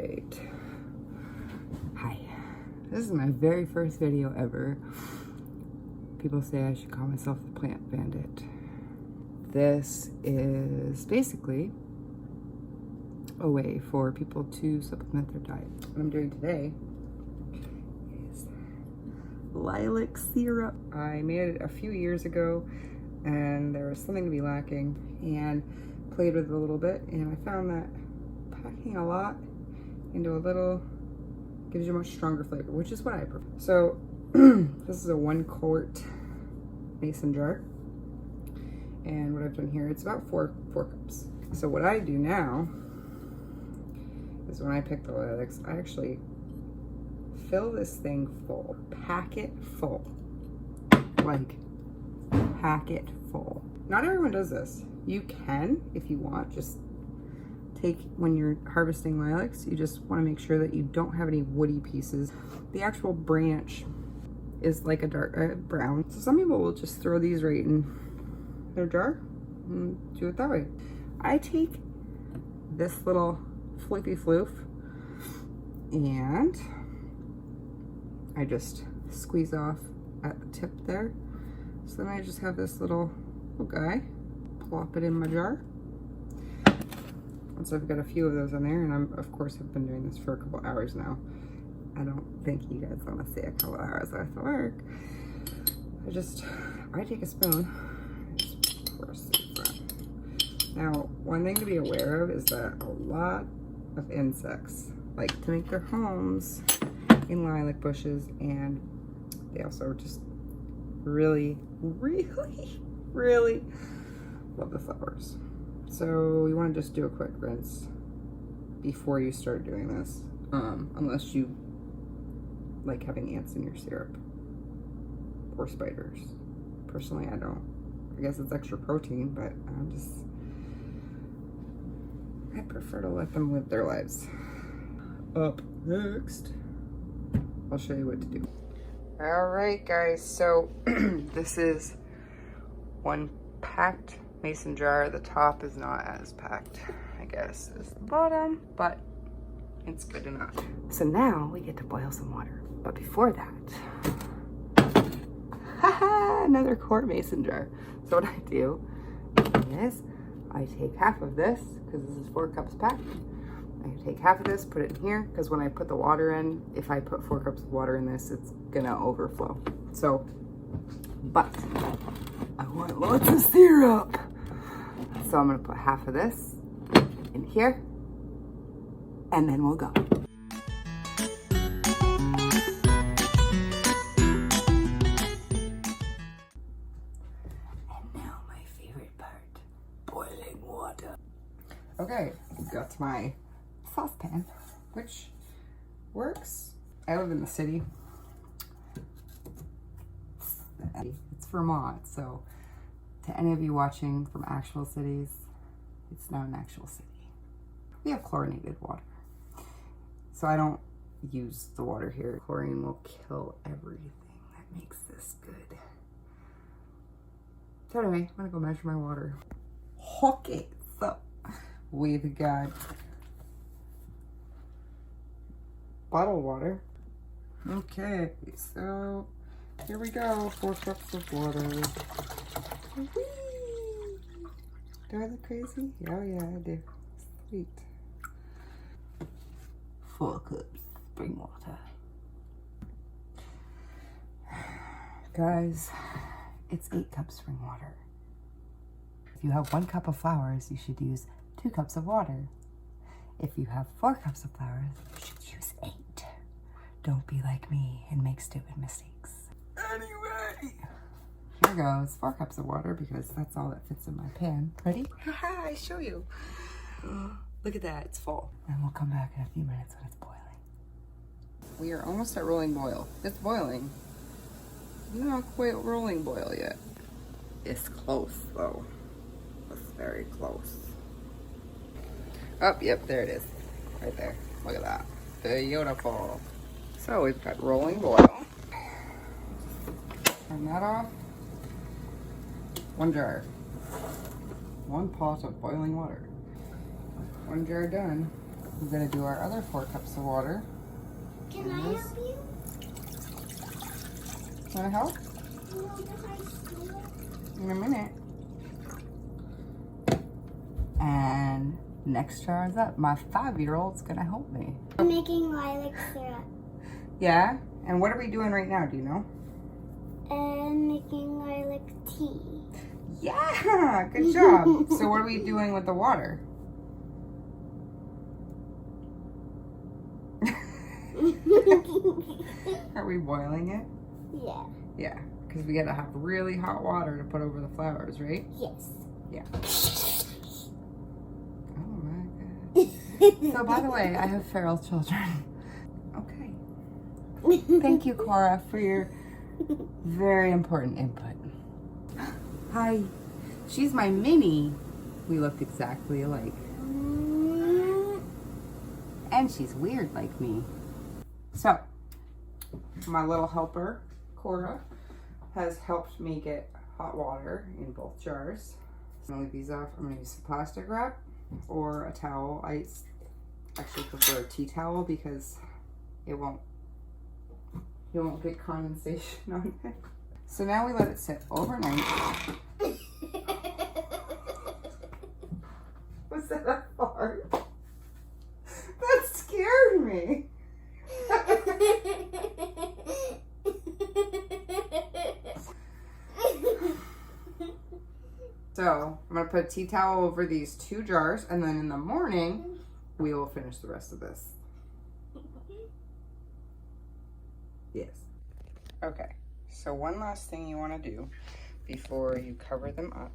right. Hi. This is my very first video ever. People say I should call myself the Plant Bandit. This is basically a way for people to supplement their diet. What I'm doing today is lilac syrup. I made it a few years ago and there was something to be lacking, and played with it a little bit, and I found that packing a lot into a little gives you a much stronger flavor, which is what I prefer. So this is a 1 quart mason jar, and what I've done here, it's about four cups. So what I do now is when I pick the lilacs, I actually fill this thing full, pack it full, like pack it full. Not everyone does this. You can, if you want, just take, when you're harvesting lilacs, you just want to make sure that you don't have any woody pieces. The actual branch is like a dark brown. So some people will just throw these right in their jar and do it that way. I take this little floofy floof and I just squeeze off at the tip there. So then I just have this little guy, plop it in my jar. Once I've got a few of those in there, and I'm, of course, have been doing this for a couple hours now. I don't think you guys want to see a couple hours after work. I take a spoon, just pour a soup in. Now, one thing to be aware of is that a lot of insects like to make their homes in lilac bushes, and they also just really love the flowers. So you want to just do a quick rinse before you start doing this, unless you like having ants in your syrup or spiders. Personally, I don't. I guess it's extra protein, but I prefer to let them live their lives. Up next, I'll show you what to do. All right, guys, so this is 1 packed mason jar. The top is not as packed, I guess, as the bottom, but it's good enough. So now we get to boil some water. But before that, another quart mason jar. So what I do is I take half of this, because this is 4 cups packed. I take half of this, put it in here, because when I put the water in, if I put 4 cups of water in this, it's gonna overflow. So, but I want lots of syrup. So I'm gonna put half of this in here, and then we'll go. And now my favorite part, boiling water. Okay, got my saucepan, which works. I live in the city. It's Vermont, so to any of you watching from actual cities, it's not an actual city. We have chlorinated water, so I don't use the water here. Chlorine will kill everything that makes this good. So anyway, I'm gonna go measure my water. Okay, so we've got bottled water. Okay, so here we go, 4 cups of water. Whee! Do I look crazy? Oh yeah, I do. Sweet. 4 cups spring water. Guys, it's 8 cups spring water. If you have 1 cup of flowers, you should use 2 cups of water. If you have 4 cups of flowers, you should use 8. Don't be like me and make stupid mistakes. Anyway, here goes 4 cups of water, because that's all that fits in my pan. Ready? Haha, I show you. Look at that, it's full. And we'll come back in a few minutes when it's boiling. We are almost at rolling boil. It's boiling. Not quite rolling boil yet. It's close though. It's very close. Oh, yep, there it is. Right there. Look at that. Beautiful. So we've got rolling boil. Turn that off. 1 jar. 1 pot of boiling water. 1 jar done. we're gonna do our other 4 cups of water. Can I help you? Wanna help? No, but I still. In a minute. And next jar is up. My 5-year-old's gonna help me. I'm making lilac syrup. Yeah? And what are we doing right now, do you know? And making lilac tea. Yeah, good job. So what are we doing with the water? Are we boiling it? Yeah. Yeah, because we gotta have really hot water to put over the flowers, right? Yes. Yeah. Oh my god. So by the way, I have feral children. Okay. Thank you, Cora, for your very important input. Hi. She's my mini. We look exactly alike. And she's weird like me. So, my little helper, Cora, has helped me get hot water in both jars. So I'm gonna leave these off. I'm gonna use some plastic wrap or a towel. I actually prefer a tea towel because you won't get condensation on it. So now we let it sit overnight. Was that a fart? That scared me. So I'm gonna put a tea towel over these 2 jars, and then in the morning we will finish the rest of this. Yes. Okay, so one last thing you want to do before you cover them up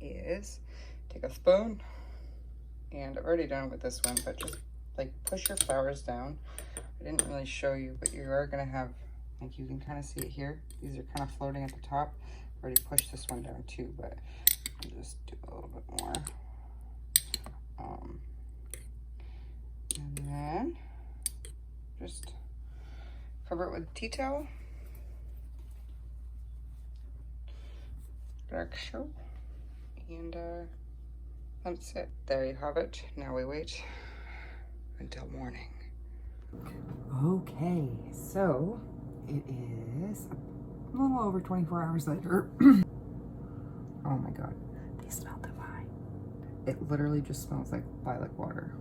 is take a spoon, and I've already done it with this one, but just like push your flowers down. I didn't really show you, but you are going to have, like you can kind of see it here. These are kind of floating at the top. I already pushed this one down too, but I'll just do a little bit more. And then just cover it with a tea towel. And that's it. There you have it. Now we wait until morning. Okay, so it is a little over 24 hours later. Oh my god, they smell divine. It literally just smells like lilac water.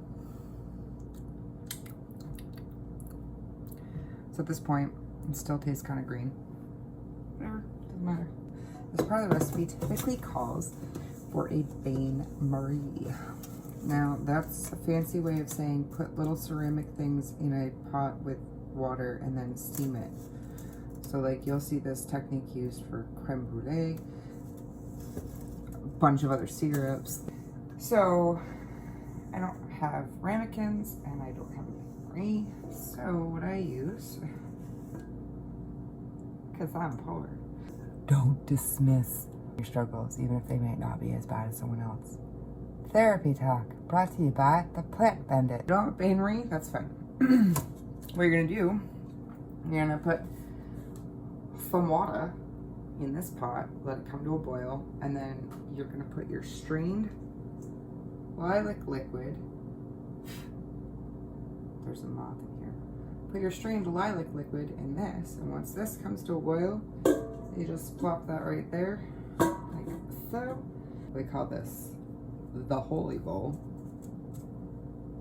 So at this point, it still tastes kind of green. Whatever, doesn't matter. This part of the recipe typically calls for a bain-marie. Now, that's a fancy way of saying put little ceramic things in a pot with water and then steam it. So, like, you'll see this technique used for creme brulee, a bunch of other syrups. So, I don't have ramekins and I don't have a bain-marie. So, what I use, because I'm poor, don't dismiss your struggles, even if they may not be as bad as someone else. Therapy Talk, brought to you by the Plant Bandit. You don't have bain-marie? That's fine. What you're gonna do, you're gonna put some water in this pot, let it come to a boil, and then you're gonna put your strained lilac liquid. There's a moth in here. Put your strained lilac liquid in this, and once this comes to a boil, you just plop that right there, like so. We call this the holy bowl.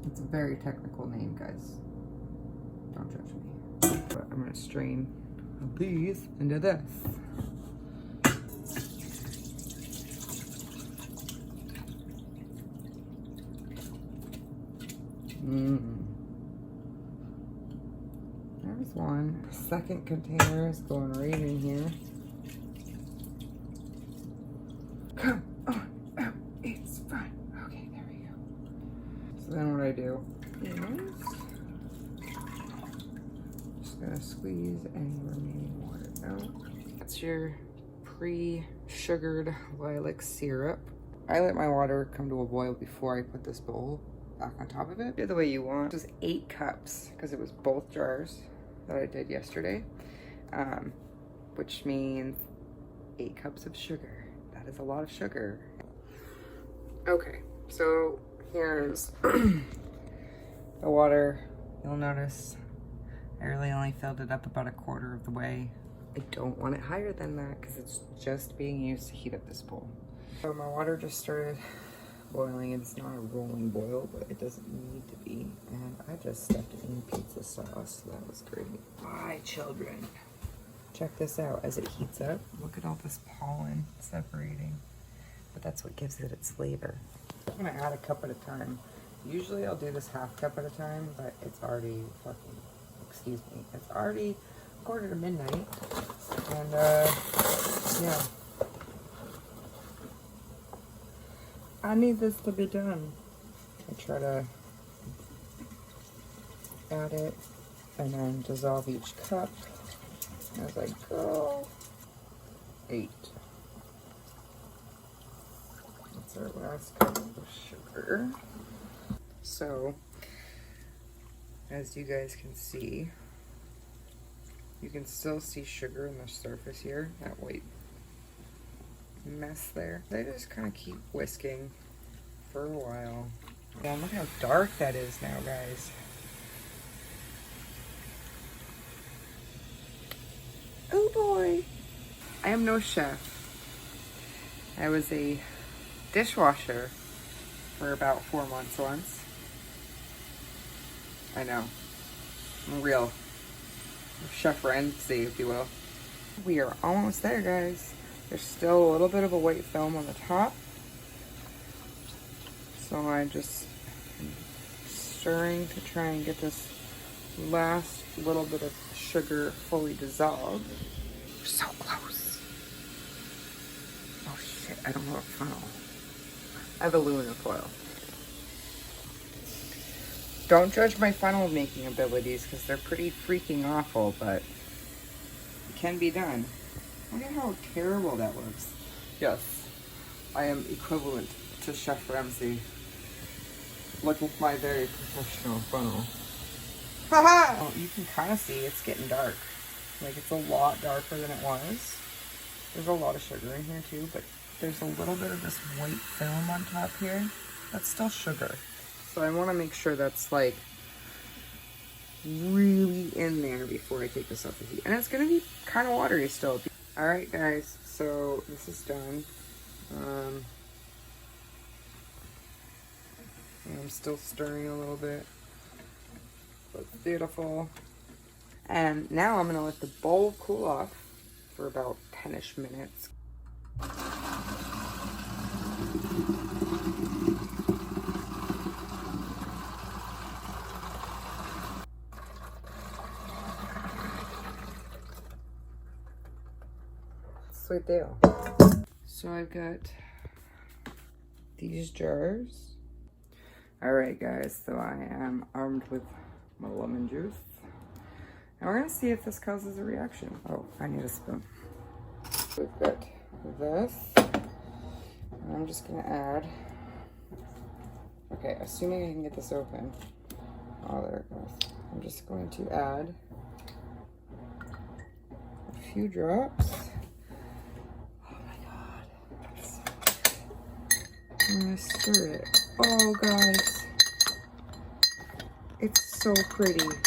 It's a very technical name, guys. Don't judge me. But I'm gonna strain these into this. There's one. The second container is going right in here. Come on, oh, it's fine. Okay, there we go. So then what I do is just gonna squeeze any remaining water out. That's your pre-sugared lilac syrup. I let my water come to a boil before I put this bowl back on top of it. Do the way you want. This was 8 cups because it was both jars that I did yesterday, which means 8 cups of sugar. That is a lot of sugar. Okay, so here's The water, you'll notice, I really only filled it up about a quarter of the way. I don't want it higher than that because it's just being used to heat up this bowl. So my water just started boiling. It's not a rolling boil, but it doesn't need to be. And I just stepped in pizza sauce, so that was great. Bye, children. Check this out. As it heats up, look at all this pollen separating. But that's what gives it its flavor. I'm gonna add a cup at a time. Usually I'll do this half cup at a time, but it's already it's already 1:45. And yeah. I need this to be done. I try to add it and then dissolve each cup as I go. 8. That's our last cup of sugar. So, as you guys can see, you can still see sugar in the surface here, that white mess there. They just kind of keep whisking for a while. Yeah, look how dark that is now, guys. Oh boy! I am no chef. I was a dishwasher for about 4 months once. I know. I'm real. Chef Ramsay, if you will. We are almost there, guys. There's still a little bit of a white film on the top. So I'm just stirring to try and get this last little bit of sugar fully dissolved. We're so close. Oh shit, I don't have a funnel. I have aluminum foil. Don't judge my funnel making abilities because they're pretty freaking awful, but it can be done. Look at how terrible that looks. Yes, I am equivalent to Chef Ramsay. Look at my very professional funnel. Haha! Well, you can kind of see it's getting dark. Like, it's a lot darker than it was. There's a lot of sugar in here too, but there's a little bit of this white film on top here. That's still sugar. So I want to make sure that's like really in there before I take this off the heat. And it's going to be kind of watery still. Alright guys, so this is done. I'm still stirring a little bit. But it's beautiful. And now I'm going to let the bowl cool off for about 10-ish minutes. Sweet deal. So I've got these jars. Alright guys, so I am armed with my lemon juice. And we're gonna see if this causes a reaction. Oh, I need a spoon. We've got this. And I'm just gonna add, okay, assuming I can get this open. Oh, there it goes. I'm just going to add a few drops. I'm gonna stir it. Oh, guys. It's so pretty. Look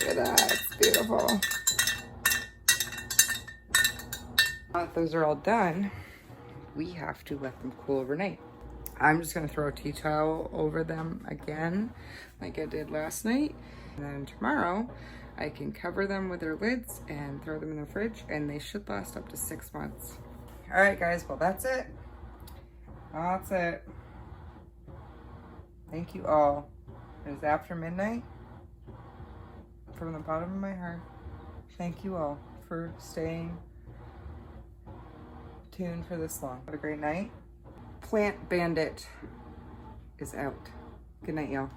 at that. It's beautiful. Now that those are all done, we have to let them cool overnight. I'm just gonna throw a tea towel over them again, like I did last night. And then tomorrow, I can cover them with their lids and throw them in the fridge, and they should last up to 6 months. All right, guys, well, that's it. That's it. Thank you all. It is after midnight. From the bottom of my heart, thank you all for staying tuned for this long. Have a great night. Plant Bandit is out. Good night, y'all.